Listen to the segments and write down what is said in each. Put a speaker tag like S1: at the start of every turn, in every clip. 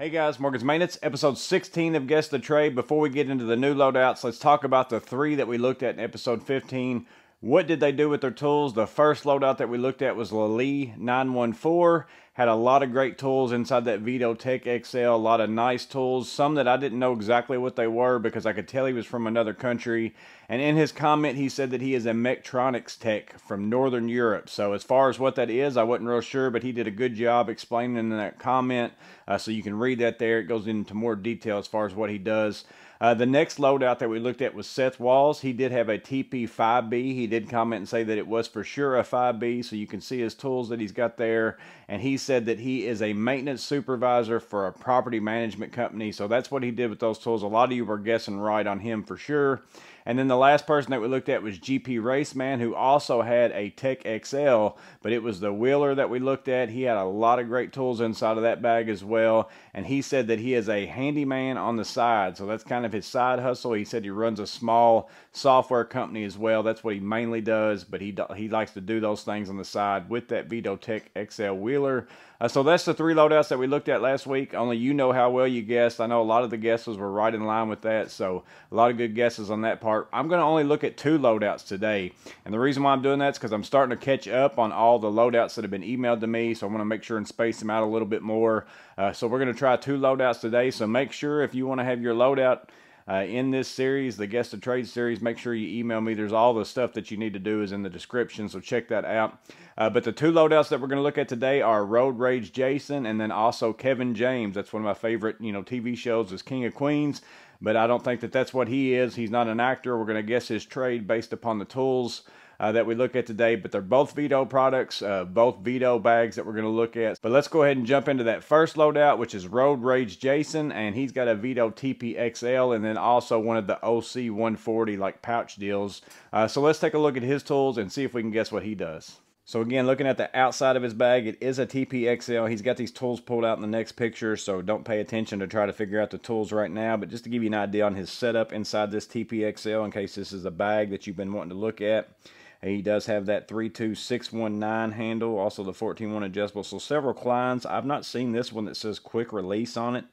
S1: Hey guys, Morgan's Maintenance, episode 16 of Guess the Trade. Before we get into the new loadouts, let's talk about the three that we looked at in episode 15. What did they do with their tools? The first loadout that we looked at was Lee 914. Had a lot of great tools inside that Vito Tech XL, a lot of nice tools. Some that I didn't know exactly what they were because I could tell he was from another country. And in his comment, he said that he is a Mechtronics tech from Northern Europe. So as far as what that is, I wasn't real sure, but he did a good job explaining in that comment. So you can read that there. It goes into more detail as far as what he does. The next loadout that we looked at was Seth Walls. He did have a TP5B. He did comment and say that it was for sure a 5B, so you can see his tools that he's got there. And he said that he is a maintenance supervisor for a property management company, so that's what he did with those tools. A lot of you were guessing right on him for sure. And then the last person that we looked at was GP Raceman, who also had a Tech XL, but it was the Wheeler that we looked at. He had a lot of great tools inside of that bag as well, and he said that he is a handyman on the side, so that's kind of his side hustle. He said he runs a small software company as well. That's what he mainly does, but he likes to do those things on the side with that Vito Tech XL Wheeler. So that's the three loadouts that we looked at last week. Only you know how well you guessed. I know a lot of the guesses were right in line with that, so a lot of good guesses on that part. I'm going to only look at two loadouts today, and the reason why I'm doing that is because I'm starting to catch up on all the loadouts that have been emailed to me, so I want to make sure and space them out a little bit more. So we're going to try two loadouts today, so make sure if you want to have your loadout in this series, the Guess the Trade series, make sure you email me. There's all the stuff that you need to do is in the description, so check that out. But the two loadouts that we're going to look at today are Road Rage Jason and then also Kevin James. That's one of my favorite, TV shows is King of Queens, but I don't think that that's what he is. He's not an actor. We're going to guess his trade based upon the tools that we look at today, but they're both Vito products, both Vito bags that we're going to look at. But let's go ahead and jump into that first loadout, which is Road Rage Jason, and he's got a Vito TP-XL and then also one of the OC 140 like pouch deals. So let's take a look at his tools and see if we can guess what he does. So again, looking at the outside of his bag, it is a TP-XL. He's got these tools pulled out in the next picture, so don't pay attention to try to figure out the tools right now. But just to give you an idea on his setup inside this TP-XL, in case this is a bag that you've been wanting to look at, he does have that 32619 handle, also the 14-1 adjustable, so several Kleins. I've not seen this one that says quick release on it.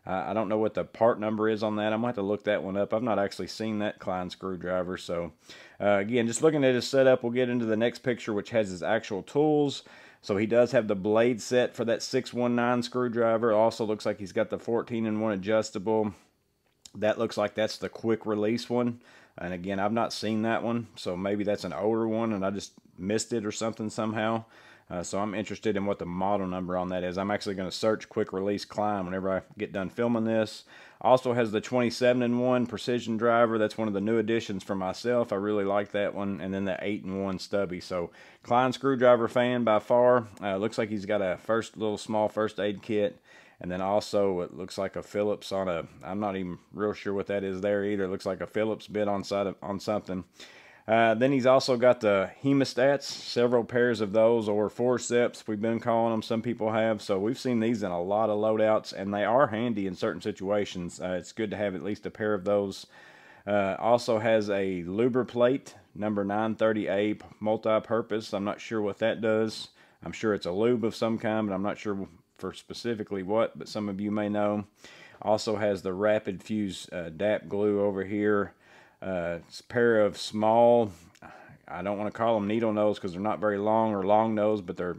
S1: I don't know what the part number is on that. I might have to look that one up. I've not actually seen that Klein screwdriver. So again, just looking at his setup, we'll get into the next picture, which has his actual tools. So he does have the blade set for that 619 screwdriver. Also looks like he's got the 14-1 adjustable. That looks like that's the quick release one. And again, I've not seen that one, so maybe that's an older one and I just missed it or something somehow. So I'm interested in what the model number on that is. I'm actually going to search quick release Klein whenever I get done filming this. Also has the 27-1 precision driver. That's one of the new additions for myself. I really like that one. And then the 8-1 stubby. So Klein screwdriver fan by far. Looks like he's got a little small first aid kit. And then also it looks like a Phillips on a, I'm not even real sure what that is there either. It looks like a Phillips bit on something. Then he's also got the hemostats, several pairs of those, or forceps we've been calling them, some people have. So we've seen these in a lot of loadouts, and they are handy in certain situations. It's good to have at least a pair of those. Also has a Lubriplate, number 930A, multi-purpose. I'm not sure what that does. I'm sure it's a lube of some kind, but I'm not sure for specifically what, but some of you may know. Also has the Rapid Fuse DAP glue over here. It's a pair of small, I don't want to call them needle nose because they're not very long or long nose, but they're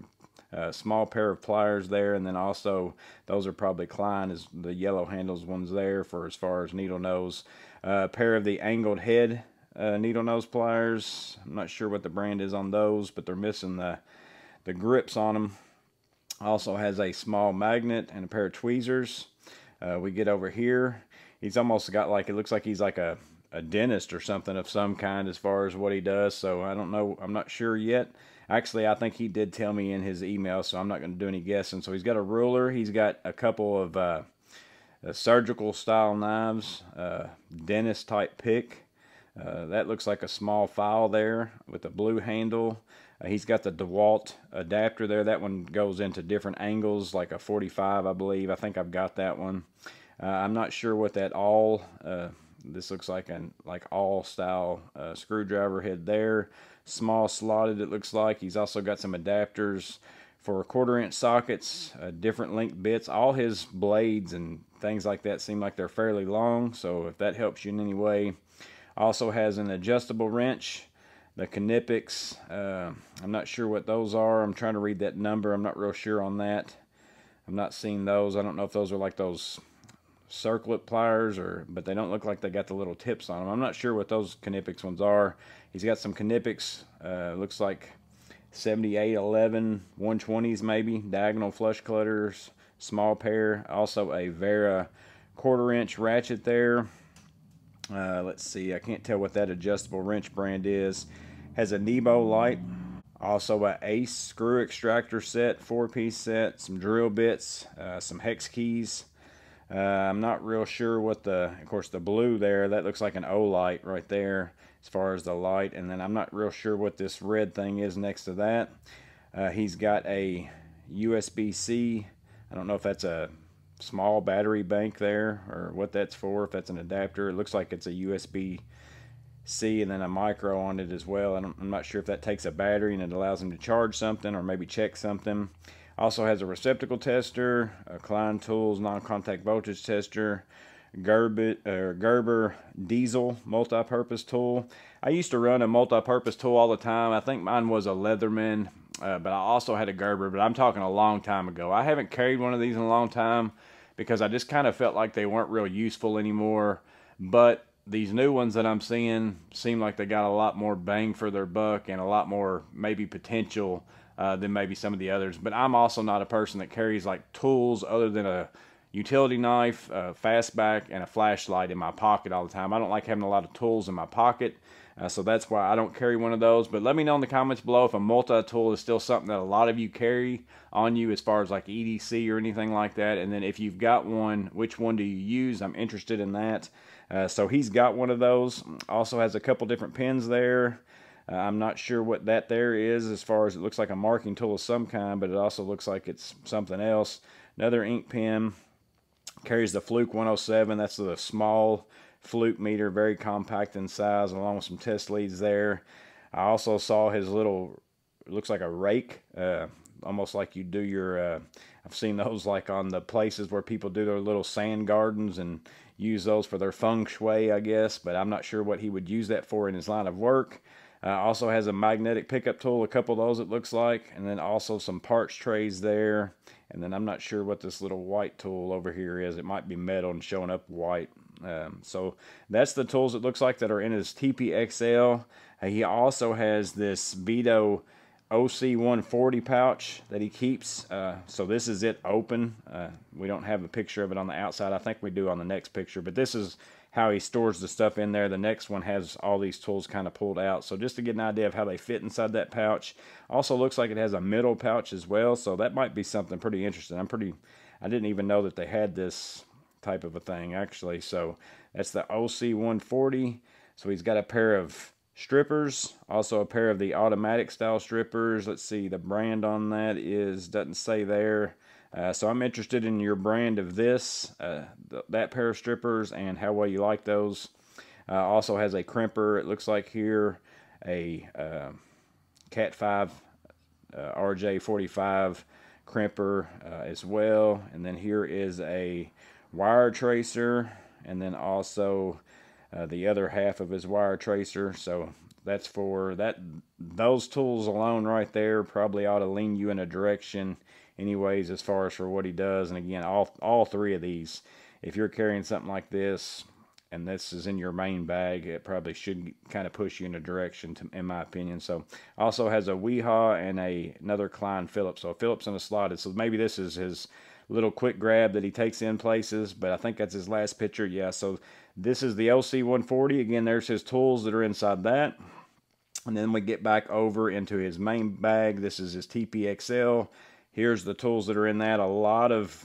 S1: a small pair of pliers there. And then also those are probably Klein, is the yellow handles ones there for as far as needle nose. A pair of the angled head needle nose pliers. I'm not sure what the brand is on those, but they're missing the grips on them. Also has a small magnet and a pair of tweezers. We get over here. He's almost got like, it looks like he's like a dentist or something of some kind as far as what he does. So I don't know. I'm not sure yet. Actually, I think he did tell me in his email, so I'm not going to do any guessing. So he's got a ruler. He's got a couple of surgical style knives, dentist type pick. That looks like a small file there with a blue handle. He's got the DeWalt adapter there. That one goes into different angles, like a 45, I believe. I think I've got that one. I'm not sure what that this looks like an all style screwdriver head there. Small slotted, it looks like. He's also got some adapters for 1/4 inch sockets, different length bits. All his blades and things like that seem like they're fairly long, so if that helps you in any way. Also has an adjustable wrench, the Knipex. I'm not sure what those are. I'm trying to read that number. I'm not real sure on that. I'm not seeing those. I don't know if those are like those circlet pliers, but they don't look like they got the little tips on them. I'm not sure what those Knipex ones are. He's got some Knipex, looks like 7811 120s maybe, diagonal flush cutters, small pair. Also a Vera 1/4 inch ratchet there. Let's see, I can't tell what that adjustable wrench brand is. Has a Nebo light. Also a Ace screw extractor set, 4-piece set, some drill bits, some hex keys. I'm not real sure what of course the blue there, that looks like an O light right there as far as the light. And then I'm not real sure what this red thing is next to that. He's got a USB-C. I don't know if that's a small battery bank there or what that's for, if that's an adapter. It looks like it's a USB-C and then a micro on it as well. I'm not sure if that takes a battery and it allows him to charge something or maybe check something. Also has a receptacle tester, a Klein Tools non-contact voltage tester, Gerber diesel multi-purpose tool. I used to run a multi-purpose tool all the time. I think mine was a Leatherman, but I also had a Gerber, but I'm talking a long time ago. I haven't carried one of these in a long time because I just kind of felt like they weren't real useful anymore. But these new ones that I'm seeing seem like they got a lot more bang for their buck and a lot more maybe potential than maybe some of the others. But I'm also not a person that carries like tools other than a utility knife, a fastback, and a flashlight in my pocket all the time. I don't like having a lot of tools in my pocket, so that's why I don't carry one of those. But let me know in the comments below if a multi-tool is still something that a lot of you carry on you as far as like EDC or anything like that. And then if you've got one, which one do you use? I'm interested in that. So he's got one of those. Also has a couple different pins there. I'm not sure what that there is, as far as it looks like a marking tool of some kind, but it also looks like it's something else. Another ink pen. Carries the Fluke 107. That's the small Fluke meter, very compact in size, along with some test leads there. I also saw his little, it looks like a rake, almost like you do your, I've seen those like on the places where people do their little sand gardens and use those for their feng shui, I guess, but I'm not sure what he would use that for in his line of work. Also has a magnetic pickup tool, a couple of those it looks like, and then also some parts trays there. And then I'm not sure what this little white tool over here is. It might be metal and showing up white. So that's the tools it looks like that are in his TPXL. He also has this Vito OC140 pouch that he keeps. So this is it open. We don't have a picture of it on the outside. I think we do on the next picture, but this is how he stores the stuff in there. The next one has all these tools kind of pulled out. So just to get an idea of how they fit inside that pouch. Also looks like it has a middle pouch as well. So that might be something pretty interesting. I didn't even know that they had this type of a thing actually. So that's the OC140. So he's got a pair of strippers, also a pair of the automatic style strippers. Let's see, the brand on that doesn't say there. So I'm interested in your brand of this, that pair of strippers, and how well you like those. Also has a crimper, it looks like here, a Cat 5 RJ45 crimper as well. And then here is a wire tracer, and then also the other half of his wire tracer. So that's for that. Those tools alone right there probably ought to lean you in a direction anyways as far as for what he does. And again, all three of these, if you're carrying something like this and this is in your main bag, it probably should kind of push you in a direction, in my opinion. So also has a Weehaw and another Klein Phillips. So a Phillips and a slotted. So maybe this is his little quick grab that he takes in places, but I think that's his last picture. Yeah, so this is the OC140. Again, there's his tools that are inside that. And then we get back over into his main bag. This is his TPXL. Here's the tools that are in that. A lot of,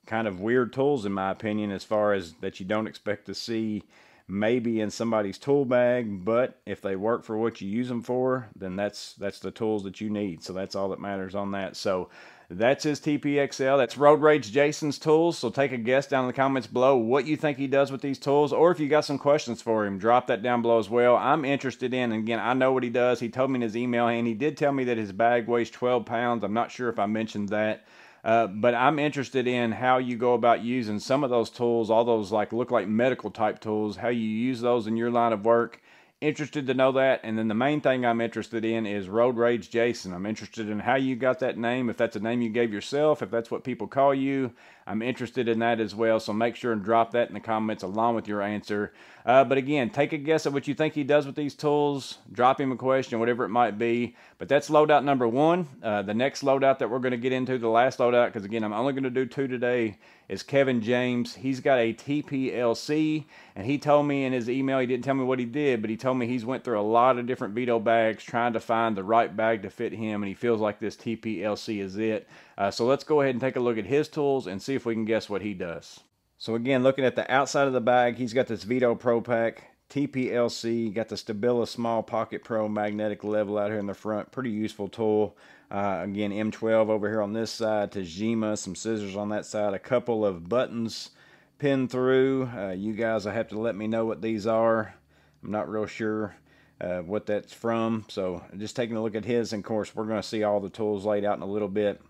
S1: kind of weird tools, in my opinion, as far as that you don't expect to see maybe in somebody's tool bag, but if they work for what you use them for, then that's the tools that you need. So that's all that matters on that. So That's his TPXL. That's Road Rage Jason's tools. So take a guess down in the comments below what you think he does with these tools, or if you got some questions for him, drop that down below as well. I'm interested in, and again, I know what he does. He told me in his email, and he did tell me that his bag weighs 12 pounds. I'm not sure if I mentioned that. But I'm interested in how you go about using some of those tools, all those look like medical type tools, how you use those in your line of work. Interested to know that. And then the main thing I'm interested in is Road Rage Jason. I'm interested in how you got that name, if that's a name you gave yourself, if that's what people call you. I'm interested in that as well, so make sure and drop that in the comments along with your answer. But again, take a guess at what you think he does with these tools. Drop him a question, whatever it might be. But that's loadout number 1. The next loadout that we're going to get into, the last loadout, because again, I'm only going to do 2 today, is Kevin James. He's got a TPLC, and he told me in his email, he didn't tell me what he did, but he told me he's went through a lot of different Vito bags trying to find the right bag to fit him, and he feels like this TPLC is it. So let's go ahead and take a look at his tools and see if we can guess what he does. So again, looking at the outside of the bag, he's got this Vito Pro Pack TPLC, got the Stabila Small Pocket Pro magnetic level out here in the front. Pretty useful tool. Again, M12 over here on this side, Tajima, some scissors on that side, a couple of buttons pinned through. You guys will have to let me know what these are. I'm not real sure what that's from. So just taking a look at his, and of course, we're going to see all the tools laid out in a little bit.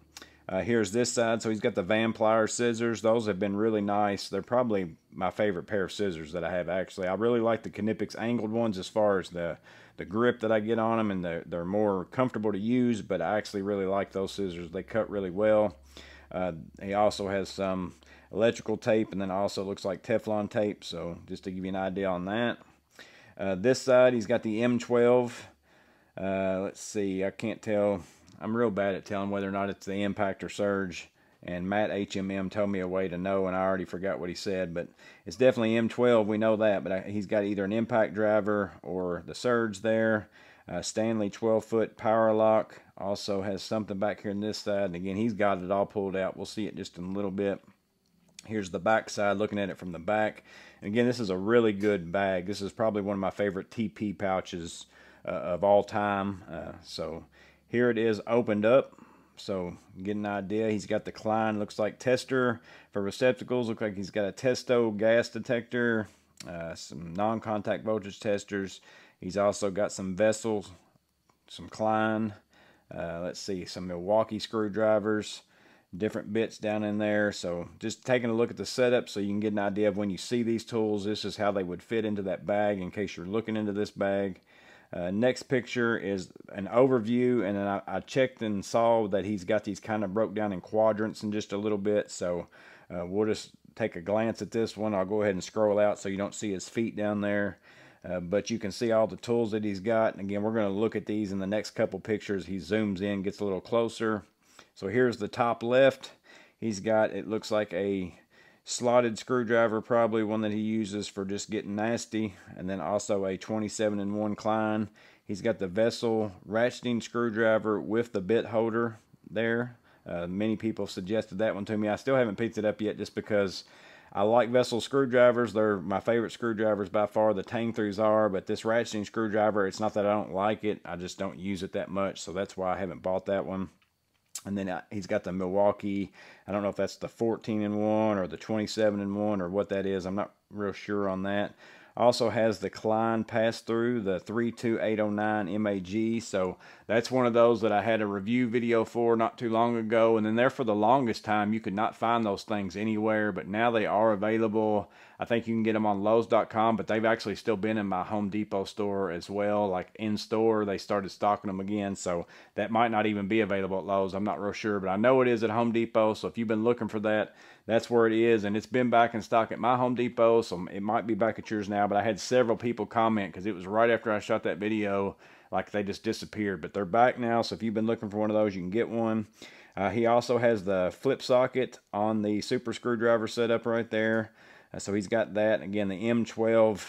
S1: Here's this side. So he's got the Van Plier scissors. Those have been really nice. They're probably my favorite pair of scissors that I have, actually. I really like the Knipex angled ones as far as the grip that I get on them, and they're more comfortable to use, but I actually really like those scissors. They cut really well. He also has some electrical tape, and then also looks like Teflon tape, so just to give you an idea on that. This side, he's got the M12. Let's see, I can't tell. I'm real bad at telling whether or not it's the Impact or Surge, and Matt HMM told me a way to know, and I already forgot what he said, but it's definitely M12, we know that, but he's got either an Impact driver or the Surge there. Stanley 12-foot power lock, also has something back here on this side, and again, he's got it all pulled out. We'll see it just in a little bit. Here's the back side, looking at it from the back. And again, this is a really good bag. This is probably one of my favorite TP pouches of all time. So here it is opened up. So get an idea. He's got the Klein, looks like tester for receptacles. Looks like he's got a Testo gas detector, some non-contact voltage testers. He's also got some vessels, some Klein. Let's see, some Milwaukee screwdrivers, different bits down in there. So just taking a look at the setup so you can get an idea of when you see these tools, this is how they would fit into that bag in case you're looking into this bag. Next picture is an overview, and then I checked and saw that he's got these kind of broke down in quadrants in just a little bit. So we'll just take a glance at this one. I'll go ahead and scroll out so you don't see his feet down there. But you can see all the tools that he's got. And again, we're going to look at these in the next couple pictures. He zooms in, gets a little closer. So here's the top left. He's got, it looks like a slotted screwdriver, probably one that he uses for just getting nasty. And then also a 27-in-1 Klein. He's got the Vessel ratcheting screwdriver with the bit holder there. Many people suggested that one to me. I still haven't picked it up yet just because I like Vessel screwdrivers. They're my favorite screwdrivers by far. The Tang-Throughs are, but this ratcheting screwdriver, it's not that I don't like it. I just don't use it that much, so that's why I haven't bought that one. And then he's got the Milwaukee. I don't know if that's the 14-in-1 or the 27-in-1 or what that is. I'm not real sure on that. Also has the Klein pass-through, the 32809 MAG. So that's one of those that I had a review video for not too long ago. And then there for the longest time, you could not find those things anywhere. But now they are available. I think you can get them on Lowe's.com, but they've actually still been in my Home Depot store as well. Like in store, they started stocking them again. So that might not even be available at Lowe's. I'm not real sure, but I know it is at Home Depot. So if you've been looking for that, that's where it is. And it's been back in stock at my Home Depot, so it might be back at yours now. But I had several people comment because it was right after I shot that video, like they just disappeared. But they're back now, so if you've been looking for one of those, you can get one. He also has the flip socket on the super screwdriver setup right there. So he's got that. Again, the M12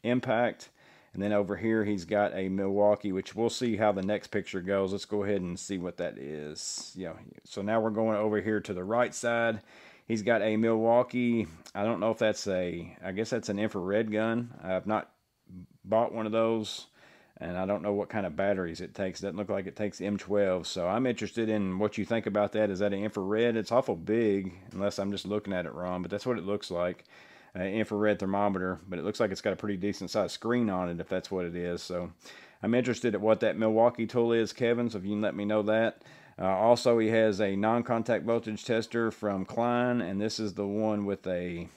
S1: Impact. And then over here, he's got a Milwaukee, which we'll see how the next picture goes. Let's go ahead and see what that is. Yeah. So now we're going over here to the right side. He's got a Milwaukee. I don't know if that's I guess that's an infrared gun. I've not bought one of those. And I don't know what kind of batteries it takes. It doesn't look like it takes M12. So I'm interested in what you think about that. Is that an infrared? It's awful big, unless I'm just looking at it wrong, but that's what it looks like. Infrared thermometer, but it looks like it's got a pretty decent sized screen on it if that's what it is. So I'm interested at what that Milwaukee tool is, Kevin, so if you can let me know that. Also, he has a non-contact voltage tester from Klein, and this is the one with a,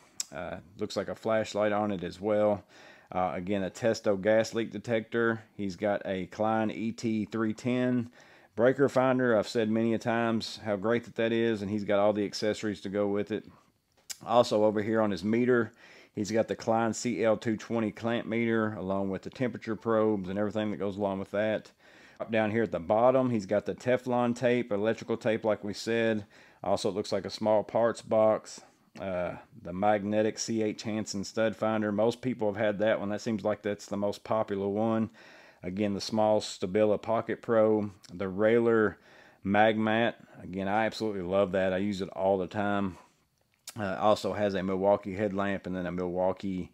S1: looks like a flashlight on it as well. Again, a Testo gas leak detector. He's got a Klein ET310 breaker finder. I've said many a times how great that is, and he's got all the accessories to go with it. Also over here on his meter, he's got the Klein CL220 clamp meter along with the temperature probes and everything that goes along with that. Up down here at the bottom, he's got the Teflon tape, electrical tape like we said. Also, it looks like a small parts box. The magnetic C.H. Hansen stud finder. Most people have had that one. That seems like that's the most popular one. Again, the small Stabila Pocket Pro. The Railer Magmat. Again, I absolutely love that. I use it all the time. Also has a Milwaukee headlamp and then a Milwaukee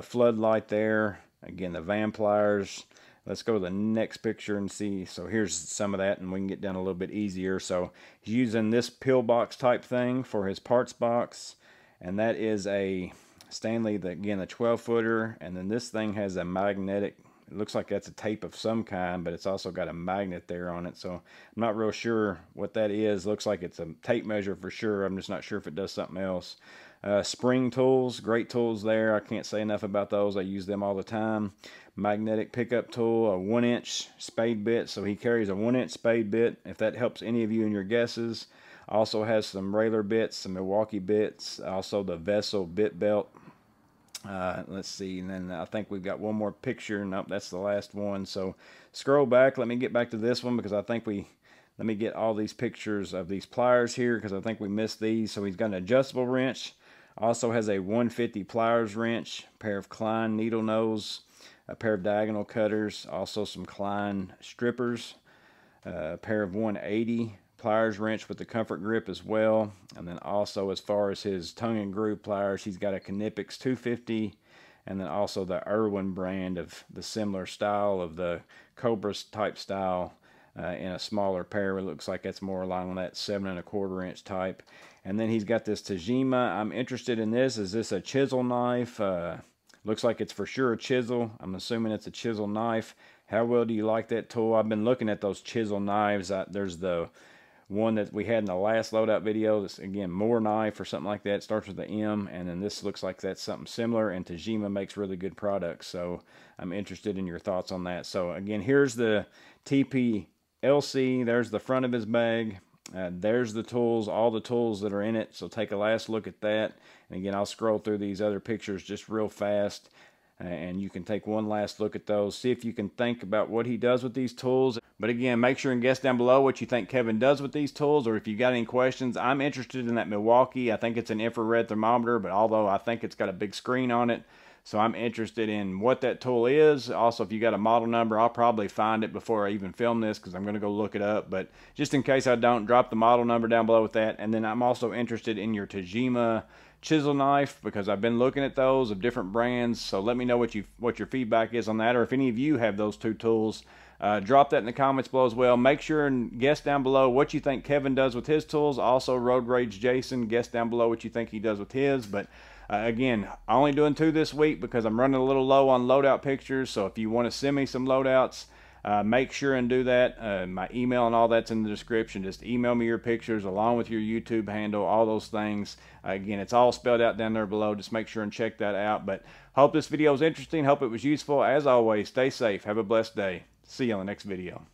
S1: floodlight there. Again, the van pliers. Let's go to the next picture and see. So here's some of that, and we can get down a little bit easier. So he's using this pillbox type thing for his parts box, and that is a Stanley, again, the 12-footer, and then this thing has a magnetic, it looks like that's a tape of some kind, but it's also got a magnet there on it, so I'm not real sure what that is. Looks like it's a tape measure for sure. I'm just not sure if it does something else. Spring tools, great tools there. I can't say enough about those. I use them all the time. Magnetic pickup tool, a 1-inch spade bit. So he carries a 1-inch spade bit, if that helps any of you in your guesses. Also has some Railer bits, some Milwaukee bits, also the Vessel bit belt. Let's see, and then I think we've got one more picture. Nope, that's the last one. So scroll back. Let me get back to this one because I think let me get all these pictures of these pliers here because I think we missed these. So he's got an adjustable wrench. Also has a 150 pliers wrench, a pair of Klein needle nose, a pair of diagonal cutters, also some Klein strippers, a pair of 180 pliers wrench with the comfort grip as well. And then also, as far as his tongue and groove pliers, he's got a Knipex 250, and then also the Irwin brand of the similar style of the Cobra type style in a smaller pair. It looks like that's more along that 7 1/4 inch type. And then he's got this Tajima. I'm interested in this. Is this a chisel knife? Looks like it's for sure a chisel. I'm assuming it's a chisel knife. How well do you like that tool? I've been looking at those chisel knives. There's the one that we had in the last loadout video. This, again, Moore knife or something like that. It starts with the M, and then this looks like that's something similar, and Tajima makes really good products, so I'm interested in your thoughts on that. So again, here's the TPLC. There's the front of his bag. There's the tools, all the tools that are in it, so take a last look at that. And again, I'll scroll through these other pictures just real fast, and you can take one last look at those. See if you can think about what he does with these tools. But again, make sure and guess down below what you think Kevin does with these tools, or if you got any questions. I'm interested in that Milwaukee. I think it's an infrared thermometer, but although I think it's got a big screen on it, so I'm interested in what that tool is. Also, if you got a model number, I'll probably find it before I even film this because I'm going to go look it up. But just in case I don't, drop the model number down below with that. And then I'm also interested in your Tajima chisel knife because I've been looking at those of different brands. So let me know what your feedback is on that, or if any of you have those two tools. Drop that in the comments below as well. Make sure and guess down below what you think Kevin does with his tools. Also, Road Rage Jason, guess down below what you think he does with his. But again, I'm only doing 2 this week because I'm running a little low on loadout pictures. So if you want to send me some loadouts, make sure and do that. My email and all that's in the description. Just email me your pictures along with your YouTube handle, all those things. Again, it's all spelled out down there below. Just make sure and check that out. But hope this video was interesting. Hope it was useful. As always, stay safe. Have a blessed day. See you on the next video.